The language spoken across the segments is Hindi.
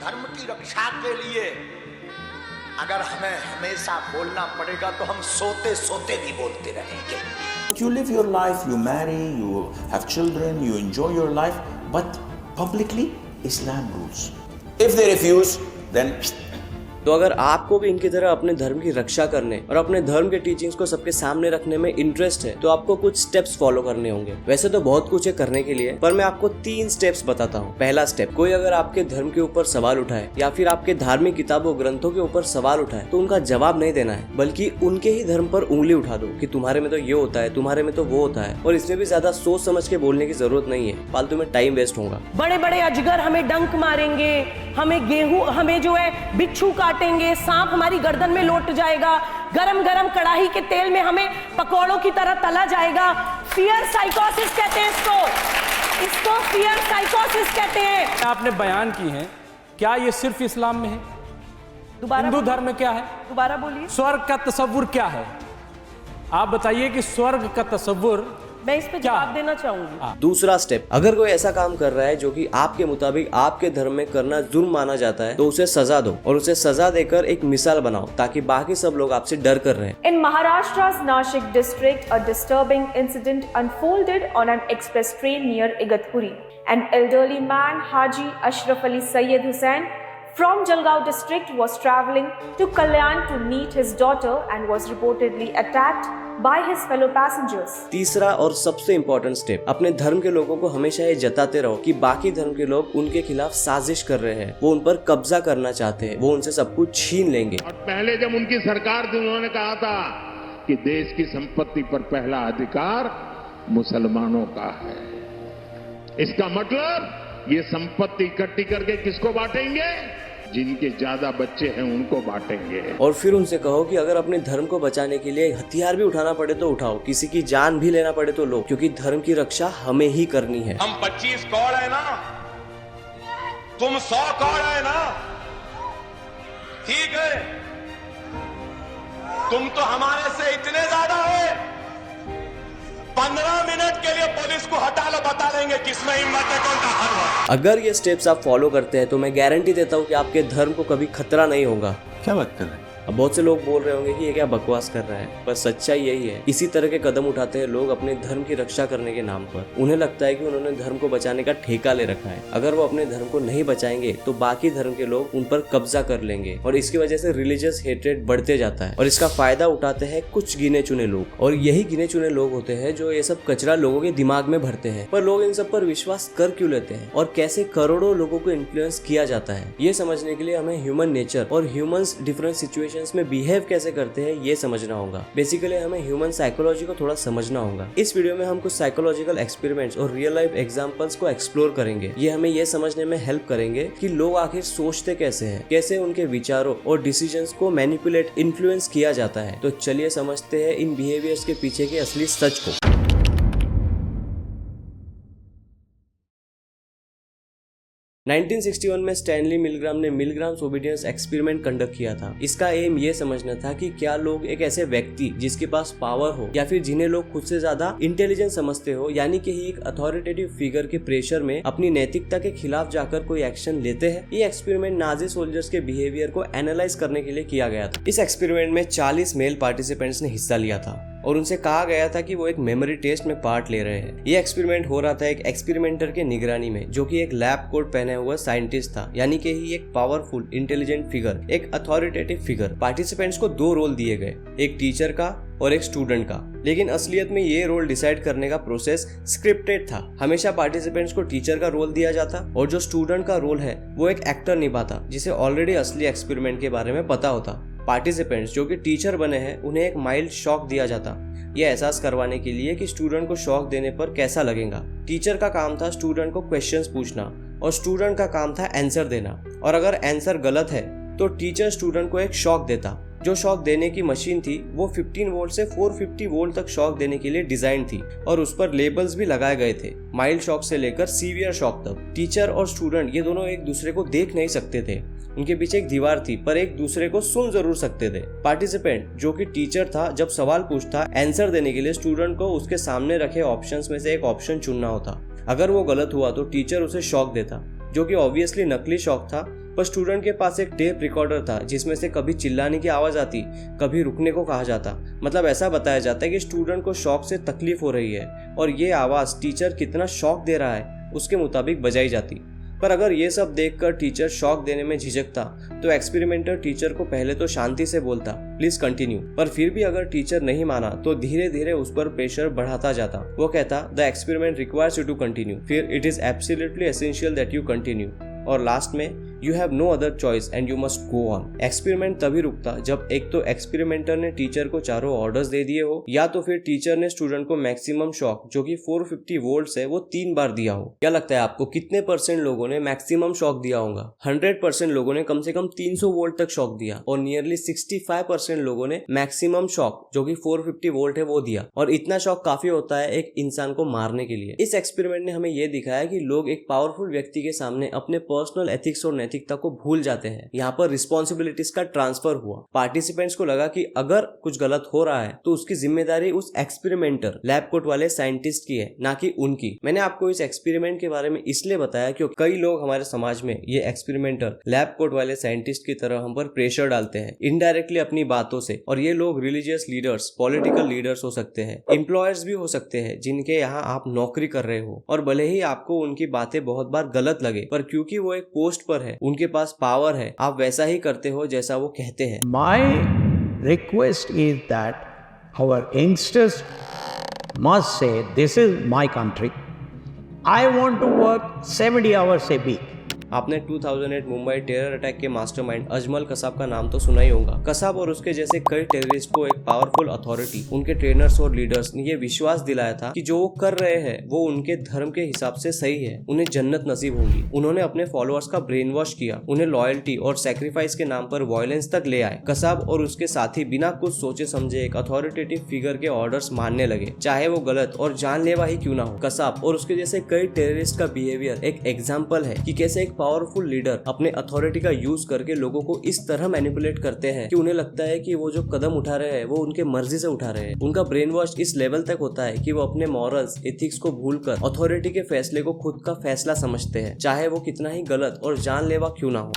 धर्म की रक्षा के लिए अगर हमें हमेशा बोलना पड़ेगा तो हम सोते सोते भी बोलते रहेंगे। You live your life, you marry, you have children, you enjoy your life, but publicly Islam rules. If they refuse, then तो अगर आपको भी इनकी तरह अपने धर्म की रक्षा करने और अपने धर्म के टीचिंग्स को सबके सामने रखने में इंटरेस्ट है तो आपको कुछ स्टेप्स फॉलो करने होंगे। वैसे तो बहुत कुछ है करने के लिए, पर मैं आपको 3 स्टेप्स बताता हूँ। पहला स्टेप, कोई अगर आपके धर्म के ऊपर सवाल उठाए या फिर आपके धार्मिक किताबों ग्रंथों के ऊपर सवाल उठाए तो उनका जवाब नहीं देना है, बल्कि उनके ही धर्म पर उंगली उठा दो कि तुम्हारे में तो ये होता है, तुम्हारे में तो वो होता है। और इसमें भी ज्यादा सोच समझ के बोलने की जरूरत नहीं है, फालतू में टाइम वेस्ट होगा। बड़े बड़े अजगर हमें डंक मारेंगे, हमें गेहूं, हमें जो है बिच्छू काटेंगे, सांप हमारी गर्दन में लौट जाएगा, गरम गरम कढ़ाई के तेल में हमें पकौड़ों की तरह तला जाएगा। फियर साइकोसिस कहते हैं इसको फियर साइकोसिस कहते हैं। आपने बयान की है, क्या ये सिर्फ इस्लाम में है? हिंदू धर्म में क्या है? दोबारा बोलिए। स्वर्ग का तस्वुर क्या है? आप बताइए कि स्वर्ग का तस्वुर मैं इस पे जवाब देना चाहूंगी। दूसरा स्टेप, अगर कोई ऐसा काम कर रहा है जो कि आपके मुताबिक आपके धर्म में करना जुर्म माना जाता है तो उसे सजा दो और उसे सजा देकर एक मिसाल बनाओ ताकि बाकी सब लोग आपसे डर कर रहे हैं। In Maharashtra's Nashik district, a disturbing incident unfolded on an express train near Igatpuri. An elderly man, Haji Ashraf Ali Sayyid Hussain, from Jalgaon district was travelling to Kalyan to meet his daughter and was reportedly attacked by his fellow passengers. तीसरा और सबसे इम्पोर्टेंट स्टेप, अपने धर्म के लोगों को हमेशा ये जताते रहो कि बाकी धर्म के लोग उनके खिलाफ साजिश कर रहे हैं, वो उन पर कब्जा करना चाहते हैं, वो उनसे सब कुछ छीन लेंगे। और पहले जब उनकी सरकार थी उन्होंने कहा था कि देश की संपत्ति पर पहला अधिकार मुसलमानों का है। इसका मतलब ये संपत्ति इकट्ठी करके किसको बांटेंगे? जिनके ज्यादा बच्चे हैं उनको बांटेंगे। और फिर उनसे कहो कि अगर अपने धर्म को बचाने के लिए हथियार भी उठाना पड़े तो उठाओ, किसी की जान भी लेना पड़े तो लो, क्योंकि धर्म की रक्षा हमें ही करनी है। हम 25 कौड़ है ना, तुम 100 कौड़ है ना, ठीक है, तुम तो हमारे से इतने ज्यादा है, 15 मिनट के लिए पुलिस को हटा लो, बता देंगे किसमें हिम्मत है, कौन का हर है। अगर ये स्टेप्स आप फॉलो करते हैं तो मैं गारंटी देता हूँ कि आपके धर्म को कभी खतरा नहीं होगा। क्या बात कर रहे हैं? अब बहुत से लोग बोल रहे होंगे कि ये क्या बकवास कर रहा है, पर सच्चाई यही है। इसी तरह के कदम उठाते हैं लोग अपने धर्म की रक्षा करने के नाम पर। उन्हें लगता है कि उन्होंने धर्म को बचाने का ठेका ले रखा है, अगर वो अपने धर्म को नहीं बचाएंगे तो बाकी धर्म के लोग उन पर कब्जा कर लेंगे और इसकी वजह से रिलीजियस हेट्रेड बढ़ते जाता है। और इसका फायदा उठाते हैं कुछ गिने चुने लोग, और यही गिने चुने लोग होते हैं जो ये सब कचरा लोगों के दिमाग में भरते हैं। पर लोग इन सब पर विश्वास कर क्यों लेते हैं और कैसे करोड़ों लोगों को इन्फ्लुएंस किया जाता है, ये समझने के लिए हमें ह्यूमन नेचर और ह्यूमंस डिफरेंट सिचुएशंस में बिहेव कैसे करते हैं ये समझना होगा। बेसिकली हमें ह्यूमन साइकोलॉजी को थोड़ा समझना होगा। इस वीडियो में हम कुछ साइकोलॉजिकल एक्सपेरिमेंट्स और रियल लाइफ एग्जांपल्स को एक्सप्लोर करेंगे। ये हमें ये समझने में हेल्प करेंगे कि लोग आखिर सोचते कैसे हैं, कैसे उनके विचारों और डिसीजंस को मैनिपुलेट, इन्फ्लुएंस किया जाता है। तो चलिए समझते हैं इन बिहेवियर्स के पीछे के असली सच को। 1961 में स्टैनली मिलग्राम ने मिलग्राम्स ओबीडियंस एक्सपेरिमेंट कंडक्ट किया था। इसका एम ये समझना था कि क्या लोग एक ऐसे व्यक्ति जिसके पास पावर हो या फिर जिन्हें लोग खुद से ज्यादा इंटेलिजेंट समझते हो, यानी कि एक अथॉरिटेटिव फिगर के प्रेशर में अपनी नैतिकता के खिलाफ जाकर कोई एक्शन लेते हैं। ये एक्सपेरिमेंट नाजी सोल्जर्स के बिहेवियर को एनालाइज करने के लिए किया गया था। इस एक्सपेरिमेंट में 40 मेल पार्टिसिपेंट्स ने हिस्सा लिया था और उनसे कहा गया था कि वो एक मेमोरी टेस्ट में पार्ट ले रहे हैं। ये एक्सपेरिमेंट हो रहा था एक एक्सपेरिमेंटर के निगरानी में, जो कि एक लैब कोट पहने हुआ साइंटिस्ट था, यानी कि ही एक पावरफुल इंटेलिजेंट फिगर, एक अथॉरिटेटिव फिगर। पार्टिसिपेंट्स को 2 रोल दिए गए, एक टीचर का और एक स्टूडेंट का, लेकिन असलियत में ये रोल डिसाइड करने का प्रोसेस स्क्रिप्टेड था। हमेशा पार्टिसिपेंट्स को टीचर का रोल दिया जाता और जो स्टूडेंट का रोल है वो एक एक्टर निभाता जिसे ऑलरेडी असली एक्सपेरिमेंट के बारे में पता होता। पार्टिसिपेंट्स जो कि टीचर बने हैं उन्हें एक माइल्ड शॉक दिया जाता, यह एहसास करवाने के लिए कि स्टूडेंट को शॉक देने पर कैसा लगेगा। टीचर का काम था स्टूडेंट को क्वेश्चंस पूछना और स्टूडेंट का काम था आंसर देना, और अगर आंसर गलत है तो टीचर स्टूडेंट को एक शॉक देता। जो शॉक देने की मशीन थी वो 15 वोल्ट से 450 वोल्ट तक शॉक देने के लिए डिजाइन थी और उस पर लेबल्स भी लगाए गए थे, माइल्ड शॉक से लेकर सीवियर शॉक तक। टीचर और स्टूडेंट ये दोनों एक दूसरे को देख नहीं सकते थे, उनके पीछे एक दीवार थी, पर एक दूसरे को सुन जरूर सकते थे। पार्टिसिपेंट जो कि टीचर था जब सवाल पूछता, आंसर देने के लिए स्टूडेंट को उसके सामने रखे ऑप्शंस में से एक ऑप्शन चुनना होता। अगर वो गलत हुआ तो टीचर उसे शॉक देता जो कि ऑब्वियसली नकली शॉक था, पर स्टूडेंट के पास एक टेप रिकॉर्डर था जिसमें से कभी चिल्लाने की आवाज आती, कभी रुकने को कहा जाता। मतलब ऐसा बताया जाता है कि स्टूडेंट को शॉक से तकलीफ हो रही है और ये आवाज टीचर कितना शॉक दे रहा है उसके मुताबिक बजाई जाती। पर अगर ये सब देखकर टीचर शॉक देने में झिझकता तो एक्सपेरिमेंटर टीचर को पहले तो शांति से बोलता, प्लीज कंटिन्यू। पर फिर भी अगर टीचर नहीं माना तो धीरे धीरे उस पर प्रेशर बढ़ाता जाता। वो कहता, the experiment requires you to continue, फिर it is absolutely essential that you continue, और लास्ट में you have no other choice and you must go on. Experiment तभी रुकता जब एक तो एक्सपेरिमेंटर ने टीचर को चारों ऑर्डर्स दे दिए हो, या तो फिर टीचर ने स्टूडेंट को मैक्सिमम शॉक जो कि 450 वोल्ट है वो 3 बार दिया हो। क्या लगता है आपको कितने % लोगों ने मैक्सिमम शॉक दिया होगा? 100% लोगों ने कम से कम 300 वोल्ट तक शॉक दिया और नियरली 65% लोगों ने मैक्सिमम शॉक जो कि 450 वोल्ट है वो दिया। और इतना शॉक काफी होता है एक इंसान को मारने के लिए। इस एक्सपेरिमेंट ने हमें ये दिखाया कि लोग एक पावरफुल व्यक्ति के सामने अपने पर्सनल एथिक्स और नैतिकता को भूल जाते हैं। यहाँ पर रिस्पॉन्सिबिलिटीज का ट्रांसफर हुआ। पार्टिसिपेंट्स को लगा कि अगर कुछ गलत हो रहा है तो उसकी जिम्मेदारी उस एक्सपेरिमेंटर लैब कोट वाले साइंटिस्ट की है, ना कि उनकी। मैंने आपको इस एक्सपेरिमेंट के बारे में इसलिए बताया क्योंकि कई लोग हमारे समाज में ये एक्सपेरिमेंटर लैब कोट वाले साइंटिस्ट की तरह हम पर प्रेशर डालते हैं इनडायरेक्टली अपनी बातों से। और ये लोग रिलीजियस लीडर्स, पॉलिटिकल लीडर्स हो सकते हैं, एम्प्लॉयर्स भी हो सकते हैं जिनके यहाँ आप नौकरी कर रहे हो, और भले ही आपको उनकी बातें बहुत बार गलत लगे, पर क्योंकि वो एक पोस्ट पर है, उनके पास पावर है, आप वैसा ही करते हो जैसा वो कहते हैं। My request is that our youngsters must say, this is my country. I want to work 70 hours a week. आपने 2008 मुंबई टेरर अटैक के मास्टरमाइंड अजमल कसाब का नाम तो सुना ही होगा। कसाब और उसके जैसे कई टेररिस्ट को एक पावरफुल अथॉरिटी, उनके ट्रेनर्स और लीडर्स ने ये विश्वास दिलाया था कि जो वो कर रहे हैं वो उनके धर्म के हिसाब से सही है, उन्हें जन्नत नसीब होगी। उन्होंने अपने फॉलोअर्स का ब्रेन वॉश किया, उन्हें लॉयल्टी और सैक्रिफाइस के नाम पर वायलेंस तक ले आए। कसाब और उसके साथी बिना कुछ सोचे समझे एक अथॉरिटेटिव फिगर के ऑर्डर्स मानने लगे, चाहे वो गलत और जानलेवा ही क्यों ना हो। कसाब और उसके जैसे कई टेररिस्ट का बिहेवियर एक एग्जाम्पल है कि कैसे एक पावरफुल लीडर अपने अथॉरिटी का यूज करके लोगों को इस तरह मैनिपुलेट करते हैं कि उन्हें लगता है कि वो जो कदम उठा रहे हैं वो उनके मर्जी से उठा रहे हैं। उनका ब्रेन वॉश इस लेवल तक होता है कि वो अपने मॉरल्स, एथिक्स को भूलकर अथॉरिटी के फैसले को खुद का फैसला समझते हैं, चाहे वो कितना ही गलत और जानलेवा क्यों ना हो।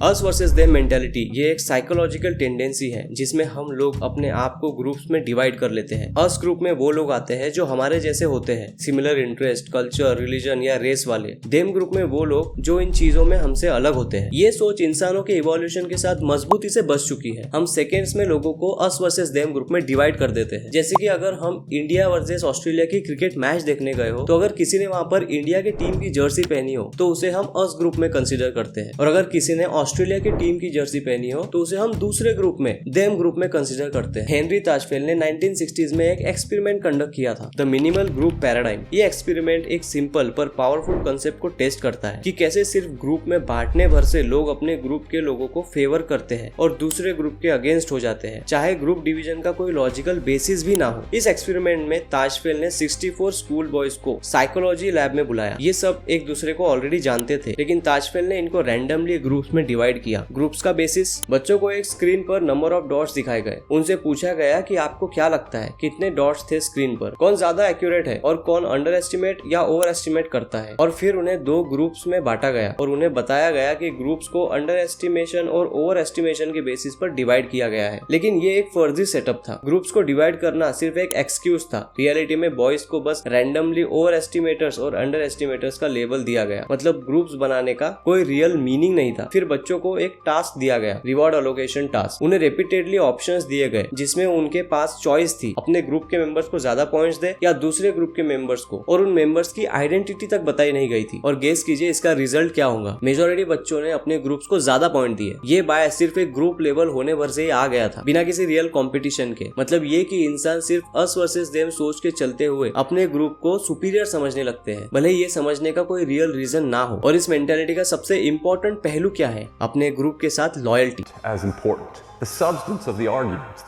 अस वर्सेस देम मेंटालिटी ये एक साइकोलॉजिकल टेंडेंसी है जिसमें हम लोग अपने आप को ग्रुप्स में डिवाइड कर लेते हैं। अस ग्रुप में वो लोग आते हैं जो हमारे जैसे होते हैं, सिमिलर इंटरेस्ट, कल्चर, रिलीजन या रेस वाले। देम ग्रुप में वो लोग जो इन चीजों में हमसे अलग होते हैं। ये सोच इंसानों के इवोल्यूशन के साथ मजबूती से बच चुकी है। हम सेकेंड्स में लोगों को अस वर्सेस देम ग्रुप में डिवाइड कर देते हैं। जैसे कि अगर हम इंडिया वर्सेस ऑस्ट्रेलिया की क्रिकेट मैच देखने गए हो तो अगर किसी ने वहां पर इंडिया की टीम की जर्सी पहनी हो तो उसे हम अस ग्रुप में कंसिडर करते हैं, और अगर किसी ने ऑस्ट्रेलिया की टीम की जर्सी पहनी हो तो उसे हम दूसरे ग्रुप में, देम ग्रुप में कंसीडर करते हैं। हेनरी ताजफेल ने 1960s में एक एक्सपेरिमेंट कंडक्ट किया था, द मिनिमल ग्रुप पैराडाइम। ये एक्सपेरिमेंट एक सिंपल पर पावरफुल कंसेप्ट को टेस्ट करता है कि कैसे सिर्फ ग्रुप में बांटने भर से लोग अपने ग्रुप के लोगों को फेवर करते हैं और दूसरे ग्रुप के अगेंस्ट हो जाते हैं, चाहे ग्रुप डिवीजन का कोई लॉजिकल बेसिस भी ना हो। इस एक्सपेरिमेंट में ताजफेल ने 64 स्कूल बॉयज को साइकोलॉजी लैब में बुलाया। ये सब एक दूसरे को ऑलरेडी जानते थे, लेकिन ताजफेल ने इनको रैंडमली ग्रुप्स में डिवाइड किया। ग्रुप्स का बेसिस, बच्चों को एक स्क्रीन पर नंबर ऑफ डॉट्स दिखाए गए। उनसे पूछा गया कि आपको क्या लगता है कितने डॉट्स थे स्क्रीन पर, कौन ज्यादा एक्यूरेट है और कौन अंडर एस्टिमेट या ओवर एस्टिमेट करता है। और फिर उन्हें 2 ग्रुप्स में बांटा गया और उन्हें बताया गया कि ग्रुप्स को अंडर एस्टिमेशन और ओवर एस्टिमेशन के बेसिस पर डिवाइड किया गया है। लेकिन ये एक फर्जी सेटअप था। ग्रुप्स को डिवाइड करना सिर्फ एक एक्सक्यूज था। रियलिटी में बॉयज को बस रैंडमली ओवर एस्टिमेटर्स और अंडर एस्टिमेटर्स का लेबल दिया गया, मतलब ग्रुप्स बनाने का कोई रियल मीनिंग नहीं था। फिर बच्चों को एक टास्क दिया गया, रिवॉर्ड अलोकेशन टास्क। उन्हें रिपीटेडली ऑप्शंस दिए गए जिसमें उनके पास चॉइस थी, अपने ग्रुप के मेंबर्स को ज्यादा पॉइंट्स दे या दूसरे ग्रुप के मेंबर्स को, और उन मेंबर्स की आइडेंटिटी तक बताई नहीं गई थी। और गेस कीजिए इसका रिजल्ट क्या होगा। मेजॉरिटी बच्चों ने अपने ग्रुप्स को ज्यादा पॉइंट दिए। ये बायस सिर्फ एक ग्रुप लेवल होने भर से ही आ गया था, बिना किसी रियल कंपटीशन के। मतलब ये कि इंसान सिर्फ अस वर्सेस देम सोच के चलते हुए अपने ग्रुप को सुपीरियर समझने लगते हैं, भले ये समझने का कोई रियल रीजन ना हो। और इस मेंटालिटी का सबसे इंपॉर्टेंट पहलू क्या है? अपने ग्रुप के साथ loyalty. As important, the substance of the arguments,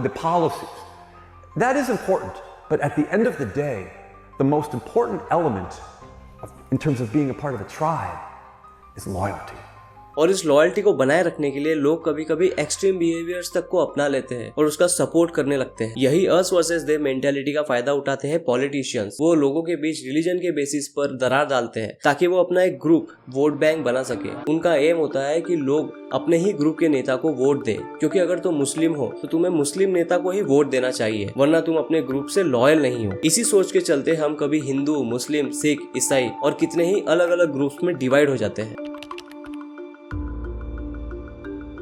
the policies, that is important. But at the end of the day, the most important element in terms of being a part of a tribe is loyalty. और इस लॉयल्टी को बनाए रखने के लिए लोग कभी कभी एक्सट्रीम बिहेवियर्स तक को अपना लेते हैं और उसका सपोर्ट करने लगते हैं। यही अस वर्सेस दे मेंटालिटी का फायदा उठाते हैं पॉलिटिशियंस। वो लोगों के बीच रिलीजन के बेसिस पर दरार डालते हैं ताकि वो अपना एक ग्रुप वोट बैंक बना सके। उनका एम होता है कि लोग अपने ही ग्रुप के नेता को वोट दे, क्योंकि अगर तुम मुस्लिम हो तो तुम्हें मुस्लिम नेता को ही वोट देना चाहिए, वरना तुम अपने ग्रुप से लॉयल नहीं हो। इसी सोच के चलते हम कभी हिंदू, मुस्लिम, सिख, ईसाई और कितने ही अलग अलग ग्रुप्स में डिवाइड हो जाते हैं।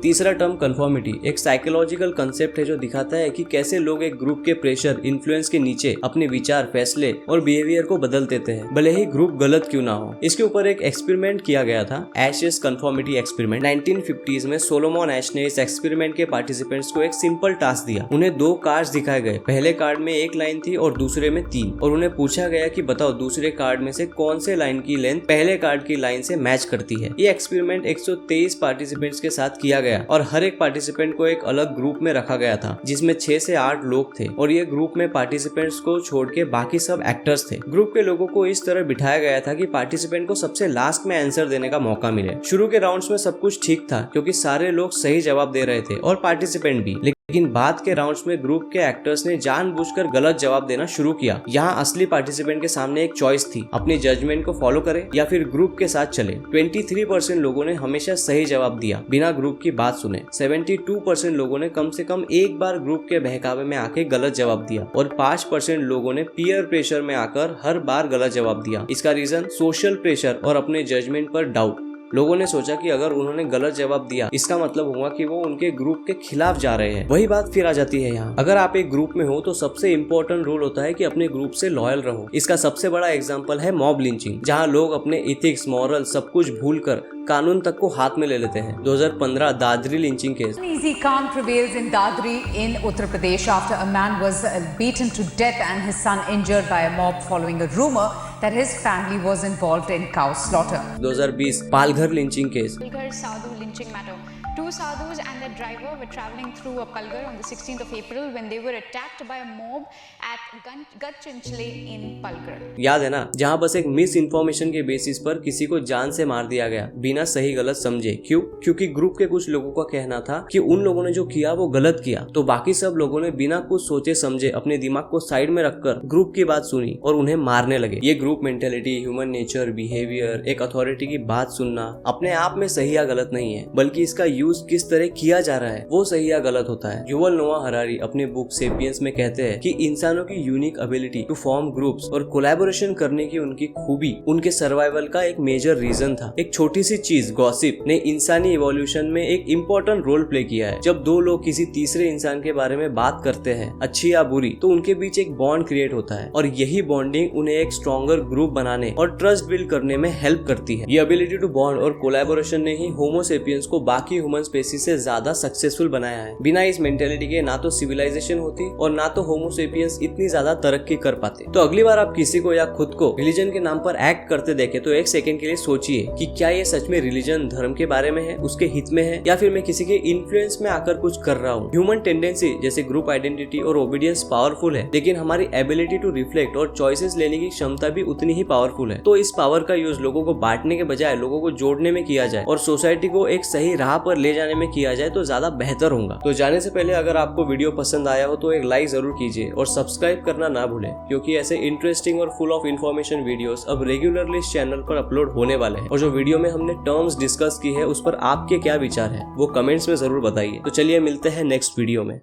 तीसरा टर्म कंफर्मिटी एक साइकोलॉजिकल कंसेप्ट है जो दिखाता है कि कैसे लोग एक ग्रुप के प्रेशर, इन्फ्लुएंस के नीचे अपने विचार, फैसले और बिहेवियर को बदल देते हैं, भले ही ग्रुप गलत क्यों ना हो। इसके ऊपर एक एक्सपेरिमेंट किया गया था, एशेस कंफर्मिटी एक्सपेरिमेंट। 1950s में सोलोमन एश ने इस एक्सपेरिमेंट के पार्टिसिपेंट्स को एक सिंपल टास्क दिया। उन्हें 2 कार्ड्स दिखाए गए, पहले कार्ड में 1 लाइन थी और दूसरे में 3, और उन्हें पूछा गया कि बताओ दूसरे कार्ड में से कौन से लाइन की लेंथ पहले कार्ड की लाइन से मैच करती है। ये एक्सपेरिमेंट 123 पार्टिसिपेंट्स के साथ किया गया और हर एक पार्टिसिपेंट को एक अलग ग्रुप में रखा गया था जिसमें 6 से 8 लोग थे, और ये ग्रुप में पार्टिसिपेंट्स को छोड़ के बाकी सब एक्टर्स थे। ग्रुप के लोगों को इस तरह बिठाया गया था कि पार्टिसिपेंट को सबसे लास्ट में आंसर देने का मौका मिले। शुरू के राउंड्स में सब कुछ ठीक था क्योंकि सारे लोग सही जवाब दे रहे थे और पार्टिसिपेंट भी, लेकिन बाद के राउंड्स में ग्रुप के एक्टर्स ने जानबूझकर गलत जवाब देना शुरू किया। यहाँ असली पार्टिसिपेंट के सामने एक चॉइस थी, अपनी जजमेंट को फॉलो करे या फिर ग्रुप के साथ चले। 23% लोगों ने हमेशा सही जवाब दिया बिना ग्रुप की बात सुने। 72% लोगों ने कम से कम एक बार ग्रुप के बहकावे में आके गलत जवाब दिया और 5% लोगों ने पीयर प्रेशर में आकर हर बार गलत जवाब दिया। इसका रीजन सोशल प्रेशर और अपने जजमेंट पर डाउट। लोगों ने सोचा कि अगर उन्होंने गलत जवाब दिया इसका मतलब हुआ कि वो उनके ग्रुप के खिलाफ जा रहे हैं। वही बात फिर आ जाती है यहाँ, अगर आप एक ग्रुप में हो तो सबसे इम्पोर्टेंट रूल होता है कि अपने ग्रुप से लॉयल रहो। इसका सबसे बड़ा एग्जांपल है मॉब लिंचिंग, जहाँ लोग अपने इथिक्स, मॉरल सब कुछ भूलकर कानून तक को हाथ में ले लेते हैं। 2015 Dadri lynching case. Uneasy calm prevails in Dadri in Uttar Pradesh after a man was beaten to death and his son injured by a mob following a rumor that his family was involved in cow slaughter. 2020 Palghar lynching case. Palghar Sadhu lynching matter. 2 sadhus and their driver were traveling through a Palghar on the 16th of April when they were attacked by a mob at Gadchinchle in Palghar. याद है ना, जहाँ बस एक मिस इन्फॉर्मेशन के बेसिस पर किसी को जान से मार दिया गया बिना सही गलत समझे। क्यों? क्योंकि ग्रुप के कुछ लोगों का कहना था कि उन लोगों ने जो किया वो गलत किया, तो बाकी सब लोगों ने बिना कुछ सोचे समझे अपने दिमाग को साइड में रखकर ग्रुप की बात सुनी और उन्हें मारने लगे। ये group mentality, human nature, behaviour, एक अथॉरिटी की बात सुनना अपने आप में सही या गलत नहीं है, बल्कि इसका यूज किस तरह किया जा रहा है वो सही या गलत होता है। युवल नोआ हरारी अपने बुक सेपियंस में कहते हैं कि इंसानों की unique ability to form groups और कोलैबोरेशन करने की उनकी खूबी उनके सर्वाइवल का एक मेजर रीजन था। एक छोटी सी चीज, गॉसिप, ने इंसानी इवोल्यूशन में एक इम्पोर्टेंट रोल प्ले किया है। जब 2 लोग किसी तीसरे इंसान के बारे में बात करते हैं, अच्छी या बुरी, तो उनके बीच एक बॉन्ड क्रिएट होता है और यही बॉन्डिंग उन्हें एक स्ट्रॉन्गर ग्रुप बनाने और ट्रस्ट बिल्ड करने में हेल्प करती है। ये एबिलिटी टू बॉन्ड और कोलैबोरेशन ने ही होमो सेपियंस को बाकी ह्यूमन स्पेसीज से ज्यादा सक्सेसफुल बनाया है। बिना इस मेंटेलिटी के ना तो सिविलाइजेशन होती और ना तो होमो सेपियंस इतनी ज्यादा तरक्की कर पाते। तो अगली बार आप किसी को या खुद को रिलीजन के नाम पर एक्ट करते देखे तो एक सेकंड के लिए सोचिए कि क्या ये सच में रिलीजन, धर्म के बारे में है, उसके हित में है, या फिर मैं किसी के इन्फ्लुएंस में आकर कुछ कर रहा हूँ। ह्यूमन टेंडेंसी जैसे ग्रुप आइडेंटिटी और ओबीडियंस पावरफुल है, लेकिन हमारी एबिलिटी टू रिफ्लेक्ट और चॉइसेस लेने की क्षमता भी उतनी ही पावरफुल है। तो इस पावर का यूज लोगों को बांटने के बजाय लोगों को जोड़ने में किया जाए और सोसाइटी को एक सही राह पर ले जाने में किया जाए तो ज्यादा बेहतर होगा। तो जाने से पहले अगर आपको वीडियो पसंद आया हो तो एक लाइक जरूर कीजिए और सब्सक्राइब करना ना भूलें, क्योंकि ऐसे इंटरेस्टिंग और फुल ऑफ इन्फॉर्मेशन वीडियोस अब रेगुलरली इस चैनल पर अपलोड होने वाले हैं। और जो वीडियो में हमने टर्म्स डिस्कस की है उस पर आपके क्या विचार है वो कमेंट्स में जरूर बताइए। तो चलिए मिलते हैं नेक्स्ट वीडियो में।